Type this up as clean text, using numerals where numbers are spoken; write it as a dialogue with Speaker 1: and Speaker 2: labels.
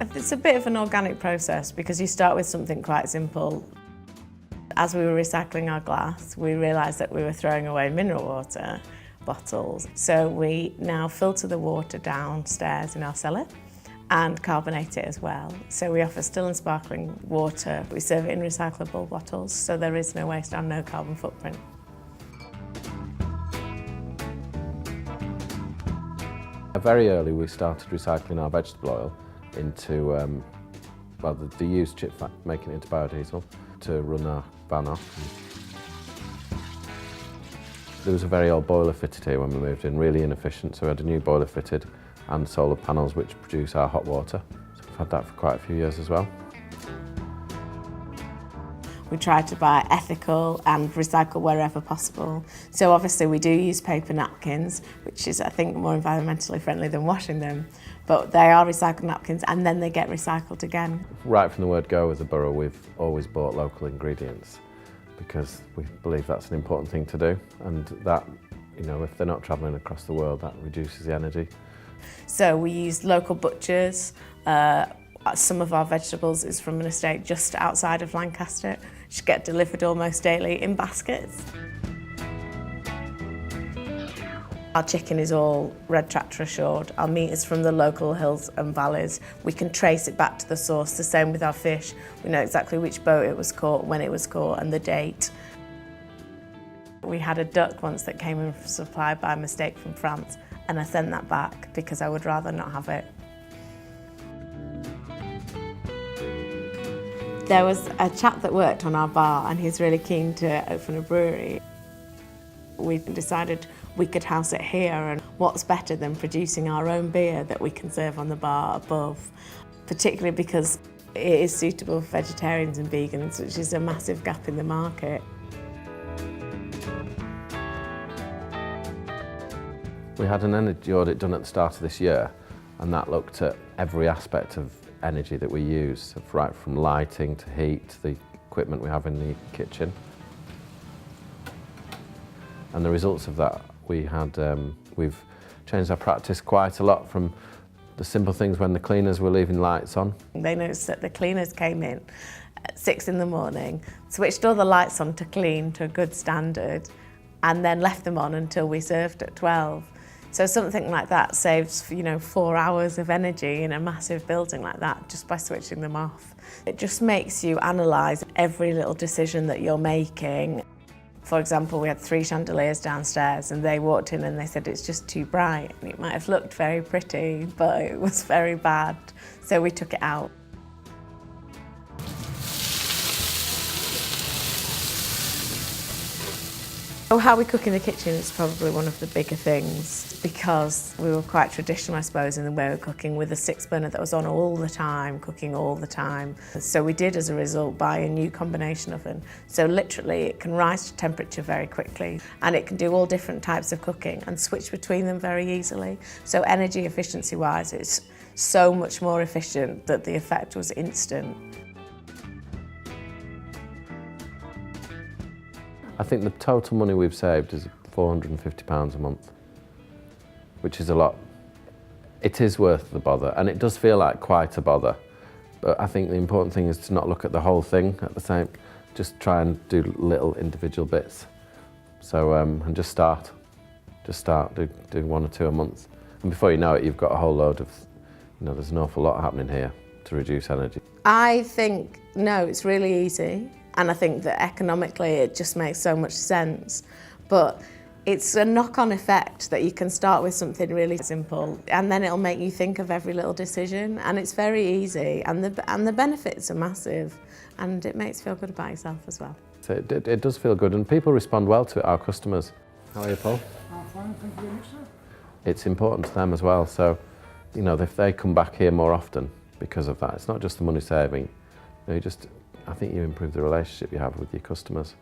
Speaker 1: It's a bit of an organic process because you start with something quite simple. As we were recycling our glass, we realised that we were throwing away mineral water bottles. So we now filter the water downstairs in our cellar and carbonate it as well. So we offer still and sparkling water. We serve it in recyclable bottles, so there is no waste and no carbon footprint.
Speaker 2: Very early we started recycling our vegetable oil into, the used chip fat, making it into biodiesel to run our van off. There was a very old boiler fitted here when we moved in, really inefficient, so we had a new boiler fitted and solar panels which produce our hot water. So we've had that for quite a few years as well.
Speaker 1: We try to buy ethical and recycle wherever possible. So obviously we do use paper napkins, which is I think more environmentally friendly than washing them, but they are recycled napkins and then they get recycled again.
Speaker 2: Right from the word go as a borough, we've always bought local ingredients because we believe that's an important thing to do, and that, if they're not travelling across the world, that reduces the energy.
Speaker 1: So we use local butchers. Some of our vegetables is from an estate just outside of Lancaster, which get delivered almost daily in baskets. Our chicken is all red tractor assured. Our meat is from the local hills and valleys. We can trace it back to the source. The same with our fish. We know exactly which boat it was caught, when it was caught and the date. We had a duck once that came in supplied by mistake from France, and I sent that back because I would rather not have it. There was a chap that worked on our bar and he's really keen to open a brewery. We decided we could house it here, and what's better than producing our own beer that we can serve on the bar above, particularly because it is suitable for vegetarians and vegans, which is a massive gap in the market.
Speaker 2: We had an energy audit done at the start of this year, and that looked at every aspect of energy that we use, right from lighting to heat, to the equipment we have in the kitchen. And the results of that, we've changed our practice quite a lot, from the simple things when the cleaners were leaving lights on.
Speaker 1: They noticed that the cleaners came in at 6 in the morning, switched all the lights on to clean to a good standard, and then left them on until we served at 12. So something like that saves, 4 hours of energy in a massive building like that just by switching them off. It just makes you analyse every little decision that you're making. For example, we had 3 chandeliers downstairs and they walked in and they said it's just too bright. It might have looked very pretty, but it was very bad, so we took it out. So how we cook in the kitchen is probably one of the bigger things, because we were quite traditional, I suppose, in the way we were cooking, with a 6-burner that was on all the time, cooking all the time. So we did, as a result, buy a new combination oven. So literally it can rise to temperature very quickly, and it can do all different types of cooking and switch between them very easily. So energy efficiency-wise, it's so much more efficient that the effect was instant.
Speaker 2: I think the total money we've saved is £450 a month, which is a lot. It is worth the bother, and it does feel like quite a bother. But I think the important thing is to not look at the whole thing at the same, just try and do little individual bits. So, and just start, do 1 or 2 a month. And before you know it, you've got a whole load of, there's an awful lot happening here to reduce energy.
Speaker 1: I think, no, it's really easy. And I think that economically it just makes so much sense. But it's a knock-on effect that you can start with something really simple and then it'll make you think of every little decision, and it's very easy, and the benefits are massive, and it makes you feel good about yourself as well.
Speaker 2: So it does feel good, and people respond well to it, our customers. How are you, Paul?
Speaker 3: I'm fine, thank you very much, sir.
Speaker 2: It's important to them as well, so if they come back here more often because of that, it's not just the money saving, I think you improve the relationship you have with your customers.